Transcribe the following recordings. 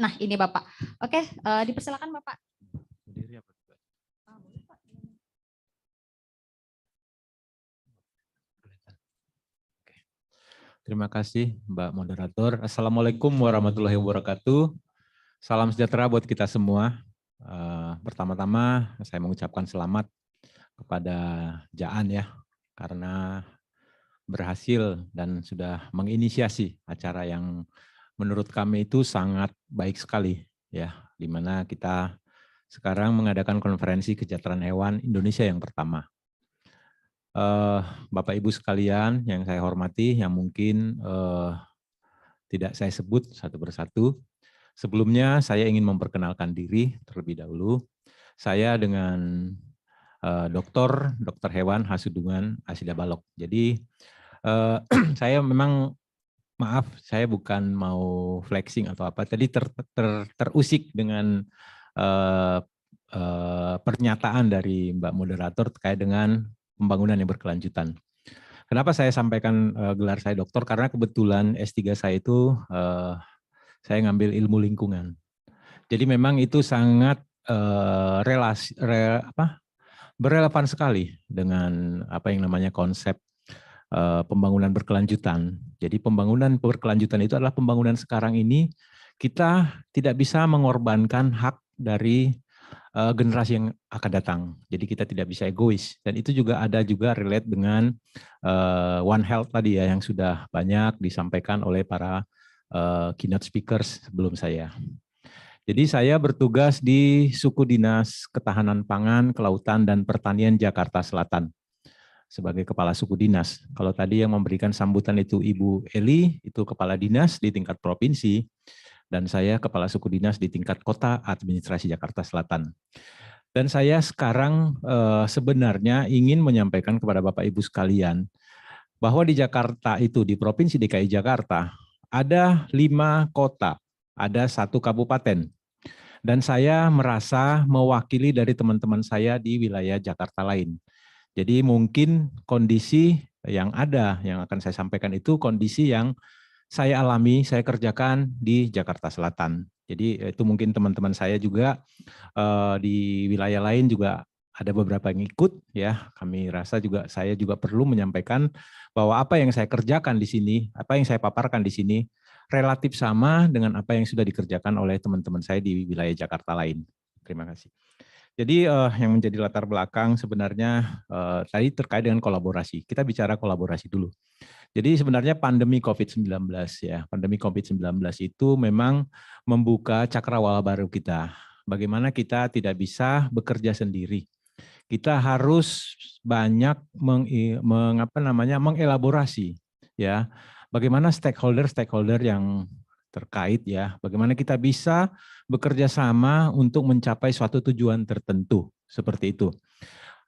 Nah, ini Bapak. Oke, dipersilakan Bapak. Terima kasih Mbak Moderator. Assalamualaikum warahmatullahi wabarakatuh. Salam sejahtera buat kita semua. Pertama-tama saya mengucapkan selamat kepada Jaan ya, karena berhasil dan sudah menginisiasi acara yang menurut kami itu sangat baik sekali ya, di mana kita sekarang mengadakan konferensi kesejahteraan hewan Indonesia yang pertama. Bapak Ibu sekalian yang saya hormati, yang mungkin tidak saya sebut satu persatu. Sebelumnya saya ingin memperkenalkan diri terlebih dahulu. Saya dengan Dr. Hewan Hasudungan Asida Balok. Jadi saya memang, maaf, saya bukan mau flexing atau apa. Tadi terusik dengan pernyataan dari Mbak Moderator terkait dengan pembangunan yang berkelanjutan. Kenapa saya sampaikan gelar saya doktor? Karena kebetulan S3 saya itu saya ngambil ilmu lingkungan. Jadi memang itu sangat berrelevan sekali dengan apa yang namanya konsep pembangunan berkelanjutan. Jadi pembangunan berkelanjutan itu adalah pembangunan sekarang ini kita tidak bisa mengorbankan hak dari generasi yang akan datang. Jadi kita tidak bisa egois. Dan itu juga ada juga relate dengan One Health tadi ya, yang sudah banyak disampaikan oleh para keynote speakers sebelum saya. Jadi saya bertugas di Suku Dinas Ketahanan Pangan, Kelautan, dan Pertanian Jakarta Selatan sebagai Kepala Suku Dinas. Kalau tadi yang memberikan sambutan itu Ibu Eli, itu Kepala Dinas di tingkat provinsi, dan saya Kepala Suku Dinas di tingkat Kota Administrasi Jakarta Selatan. Dan saya sekarang sebenarnya ingin menyampaikan kepada Bapak Ibu sekalian, bahwa di Jakarta itu, di Provinsi DKI Jakarta, ada 5 kota, ada 1 kabupaten. Dan saya merasa mewakili dari teman-teman saya di wilayah Jakarta lain. Jadi mungkin kondisi yang ada, yang akan saya sampaikan itu kondisi yang saya alami, saya kerjakan di Jakarta Selatan. Jadi itu mungkin teman-teman saya juga di wilayah lain juga ada beberapa yang ikut ya. Kami rasa juga saya juga perlu menyampaikan bahwa apa yang saya kerjakan di sini, apa yang saya paparkan di sini relatif sama dengan apa yang sudah dikerjakan oleh teman-teman saya di wilayah Jakarta lain. Terima kasih. Jadi yang menjadi latar belakang sebenarnya tadi terkait dengan kolaborasi. Kita bicara kolaborasi dulu. Jadi sebenarnya pandemi COVID-19 ya, pandemi COVID-19 itu memang membuka cakrawala baru kita. Bagaimana kita tidak bisa bekerja sendiri. Kita harus banyak mengelaborasi ya. Bagaimana stakeholder yang terkait ya, bagaimana kita bisa bekerja sama untuk mencapai suatu tujuan tertentu seperti itu.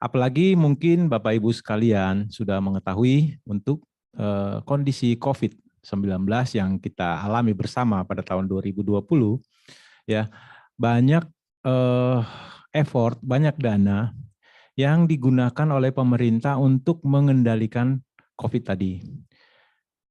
Apalagi mungkin Bapak Ibu sekalian sudah mengetahui untuk kondisi COVID-19 yang kita alami bersama pada tahun 2020, ya banyak effort, banyak dana yang digunakan oleh pemerintah untuk mengendalikan COVID tadi.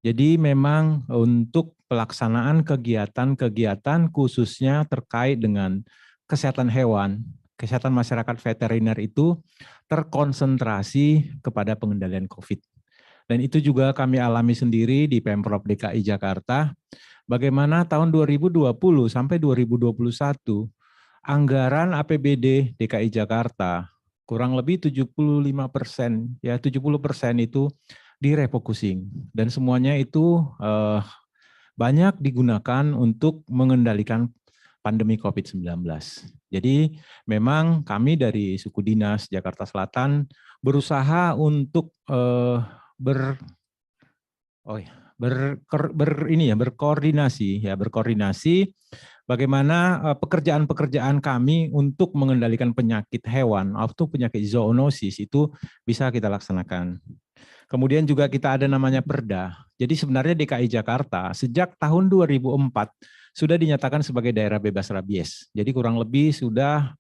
Jadi memang untuk pelaksanaan kegiatan-kegiatan khususnya terkait dengan kesehatan hewan, kesehatan masyarakat veteriner itu terkonsentrasi kepada pengendalian COVID. Dan itu juga kami alami sendiri di Pemprov DKI Jakarta, bagaimana tahun 2020 sampai 2021, anggaran APBD DKI Jakarta kurang lebih 75%, ya 70% itu direfocusing. Dan semuanya itu banyak digunakan untuk mengendalikan pandemi COVID-19. Jadi memang kami dari Suku Dinas Jakarta Selatan berusaha untuk berkoordinasi bagaimana pekerjaan-pekerjaan kami untuk mengendalikan penyakit hewan atau penyakit zoonosis itu bisa kita laksanakan. Kemudian juga kita ada namanya Perda. Jadi sebenarnya DKI Jakarta sejak tahun 2004 sudah dinyatakan sebagai daerah bebas rabies. Jadi kurang lebih sudah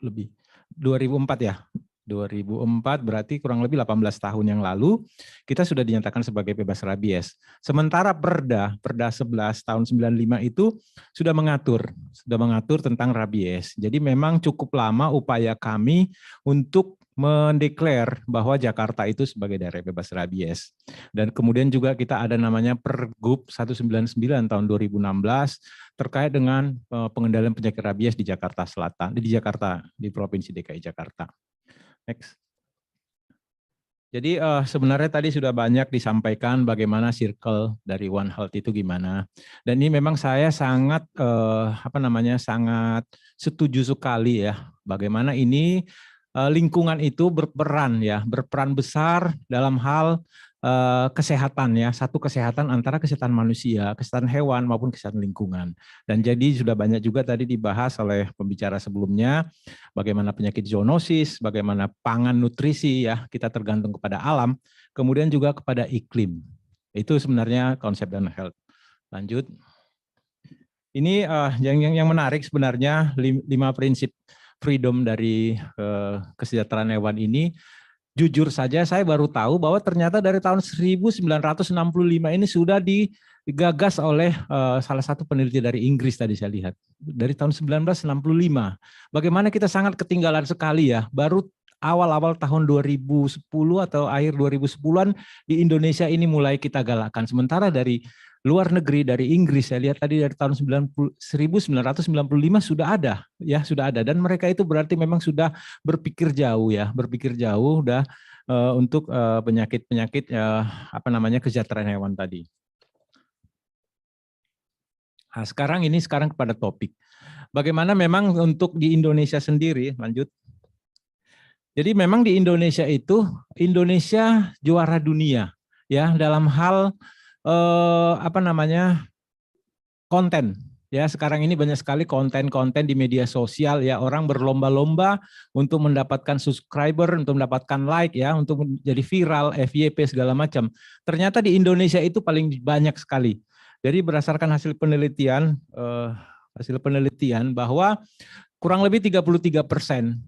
lebih 2004 ya. 2004 berarti kurang lebih 18 tahun yang lalu kita sudah dinyatakan sebagai bebas rabies. Sementara Perda 11 tahun 95 itu sudah mengatur tentang rabies. Jadi memang cukup lama upaya kami untuk mendeklar bahwa Jakarta itu sebagai daerah bebas rabies. Dan kemudian juga kita ada namanya Pergub 199 tahun 2016 terkait dengan pengendalian penyakit rabies di Jakarta Selatan, di Provinsi DKI Jakarta. Next. Jadi sebenarnya tadi sudah banyak disampaikan bagaimana circle dari One Health itu gimana. Dan ini memang saya sangat sangat setuju sekali ya bagaimana ini lingkungan itu berperan besar dalam hal kesehatan ya, satu kesehatan antara kesehatan manusia, kesehatan hewan maupun kesehatan lingkungan. Dan jadi sudah banyak juga tadi dibahas oleh pembicara sebelumnya bagaimana penyakit zoonosis, bagaimana pangan nutrisi ya, kita tergantung kepada alam, kemudian juga kepada iklim. Itu sebenarnya konsep One Health. Lanjut. Ini yang menarik sebenarnya 5 prinsip freedom dari kesejahteraan hewan ini. Jujur saja saya baru tahu bahwa ternyata dari tahun 1965 ini sudah digagas oleh salah satu peneliti dari Inggris tadi saya lihat. Dari tahun 1965. Bagaimana kita sangat ketinggalan sekali ya. Baru awal-awal tahun 2010 atau akhir 2010-an di Indonesia ini mulai kita galakkan. Sementara dari luar negeri, dari Inggris, saya lihat tadi dari tahun 1995 sudah ada, dan mereka itu berarti memang sudah berpikir jauh udah untuk penyakit-penyakit kesejahteraan hewan tadi. Nah, sekarang kepada topik. Bagaimana memang untuk di Indonesia sendiri, lanjut. Jadi memang di Indonesia Indonesia juara dunia ya dalam hal konten ya. Sekarang ini banyak sekali konten-konten di media sosial ya, orang berlomba-lomba untuk mendapatkan subscriber, untuk mendapatkan like ya, untuk menjadi viral, FYP segala macam. Ternyata di Indonesia itu paling banyak sekali. Jadi berdasarkan hasil penelitian bahwa kurang lebih 33%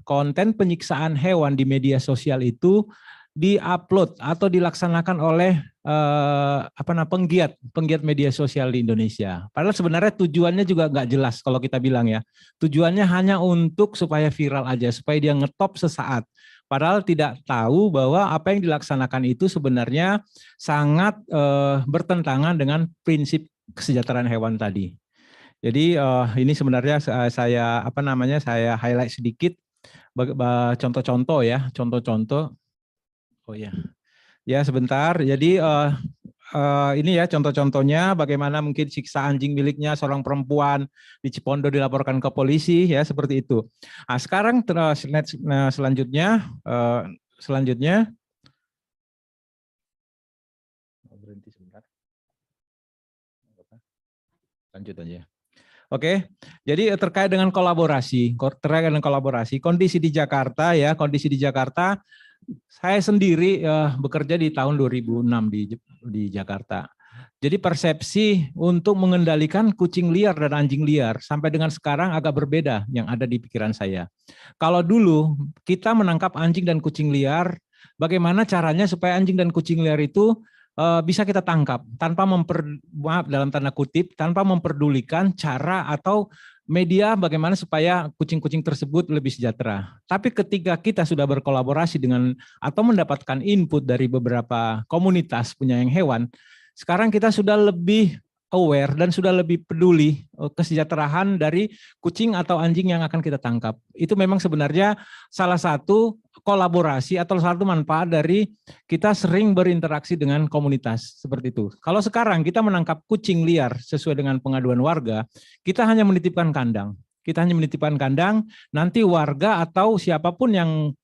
konten penyiksaan hewan di media sosial itu di-upload atau dilaksanakan oleh penggiat media sosial di Indonesia. Padahal sebenarnya tujuannya juga nggak jelas kalau kita bilang ya. Tujuannya hanya untuk supaya viral aja, supaya dia ngetop sesaat. Padahal tidak tahu bahwa apa yang dilaksanakan itu sebenarnya sangat bertentangan dengan prinsip kesejahteraan hewan tadi. Jadi ini sebenarnya saya highlight sedikit contoh-contoh ya, contoh-contoh. Oh ya, ya sebentar. Jadi ini ya contoh-contohnya bagaimana mungkin siksa anjing miliknya seorang perempuan di Cipondo dilaporkan ke polisi ya, seperti itu. Nah, sekarang selanjutnya berhenti sebentar. Lanjut aja. Oke, jadi terkait dengan kolaborasi, kondisi di Jakarta ya, saya sendiri bekerja di tahun 2006 di Jakarta. Jadi persepsi untuk mengendalikan kucing liar dan anjing liar sampai dengan sekarang agak berbeda yang ada di pikiran saya. Kalau dulu kita menangkap anjing dan kucing liar, bagaimana caranya supaya anjing dan kucing liar itu bisa kita tangkap tanpa dalam tanda kutip, tanpa memperdulikan cara atau media bagaimana supaya kucing-kucing tersebut lebih sejahtera. Tapi ketika kita sudah berkolaborasi dengan atau mendapatkan input dari beberapa komunitas penyayang hewan, sekarang kita sudah lebih aware dan sudah lebih peduli kesejahteraan dari kucing atau anjing yang akan kita tangkap. Itu memang sebenarnya salah satu kolaborasi atau salah satu manfaat dari kita sering berinteraksi dengan komunitas seperti itu. Kalau sekarang kita menangkap kucing liar sesuai dengan pengaduan warga, kita hanya menitipkan kandang. Nanti warga atau siapapun yang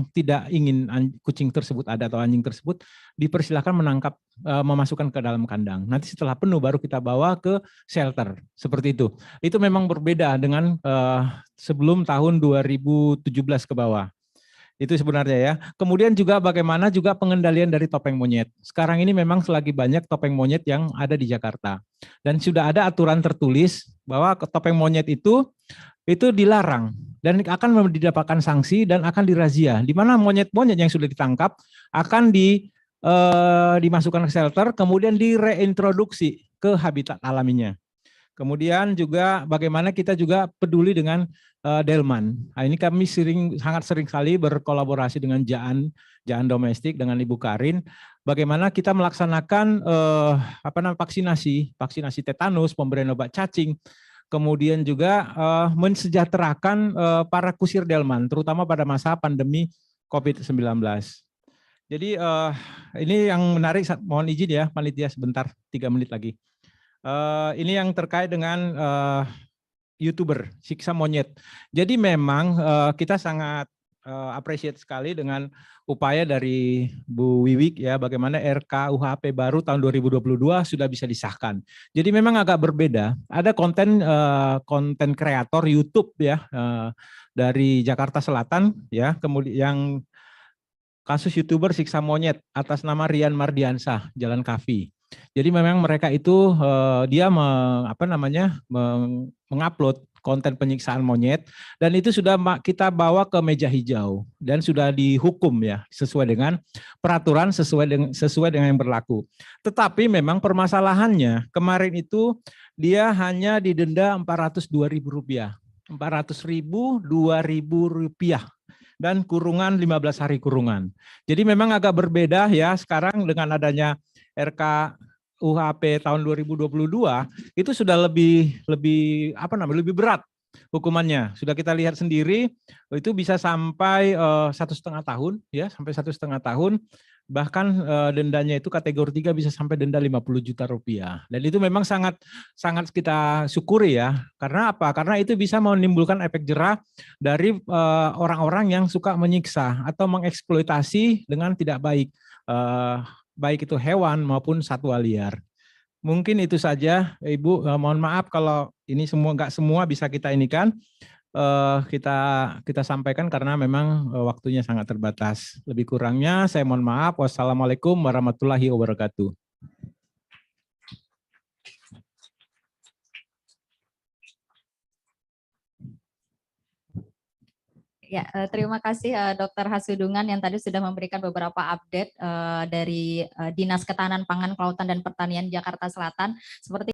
tidak ingin kucing tersebut ada atau anjing tersebut dipersilakan menangkap, memasukkan ke dalam kandang. Nanti setelah penuh baru kita bawa ke shelter, seperti itu. Itu memang berbeda dengan sebelum tahun 2017 ke bawah. Itu sebenarnya ya. Kemudian juga bagaimana juga pengendalian dari topeng monyet. Sekarang ini memang selagi banyak topeng monyet yang ada di Jakarta. Dan sudah ada aturan tertulis bahwa topeng monyet itu dilarang. dan akan didapatkan sanksi dan akan dirazia, di mana monyet-monyet yang sudah ditangkap akan dimasukkan ke shelter, kemudian direintroduksi ke habitat alaminya. Kemudian juga bagaimana kita juga peduli dengan delman. Nah, ini kami sangat sering sekali berkolaborasi dengan Jaan domestik, dengan Ibu Karin. Bagaimana kita melaksanakan vaksinasi tetanus, pemberian obat cacing, kemudian juga mensejahterakan para kusir delman, terutama pada masa pandemi COVID-19. Jadi ini yang menarik, mohon izin ya panitia sebentar, 3 menit lagi. Ini yang terkait dengan YouTuber siksa monyet. Jadi memang kita sangat appreciate sekali dengan upaya dari Bu Wiwik ya, bagaimana RKUHP baru tahun 2022 sudah bisa disahkan. Jadi memang agak berbeda. Ada konten kreator YouTube ya dari Jakarta Selatan ya, kemudian yang kasus YouTuber siksa monyet atas nama Rian Mardiansah, Jalan Kafi. Jadi memang mereka itu dia mengupload konten penyiksaan monyet dan itu sudah kita bawa ke meja hijau dan sudah dihukum ya sesuai dengan peraturan, sesuai dengan yang berlaku. Tetapi memang permasalahannya kemarin itu dia hanya didenda Rp402.000. Rp400.000, Rp2.000 dan kurungan 15 hari kurungan. Jadi memang agak berbeda ya sekarang dengan adanya RKUHP tahun 2022 itu sudah lebih berat hukumannya. Sudah kita lihat sendiri itu bisa sampai 1,5 tahun ya, sampai 1,5 tahun. Bahkan dendanya itu kategori 3 bisa sampai denda Rp50 juta. Dan itu memang sangat kita syukuri ya. Karena apa? Karena itu bisa menimbulkan efek jerah dari orang-orang yang suka menyiksa atau mengeksploitasi dengan tidak baik. Baik itu hewan maupun satwa liar. Mungkin itu saja, Ibu. Mohon maaf kalau ini nggak semua bisa kita inikan. Kita sampaikan karena memang waktunya sangat terbatas. Lebih kurangnya saya mohon maaf. Wassalamualaikum warahmatullahi wabarakatuh. Ya, terima kasih Dr. Hasudungan yang tadi sudah memberikan beberapa update dari Dinas Ketahanan Pangan, Kelautan dan Pertanian Jakarta Selatan. Seperti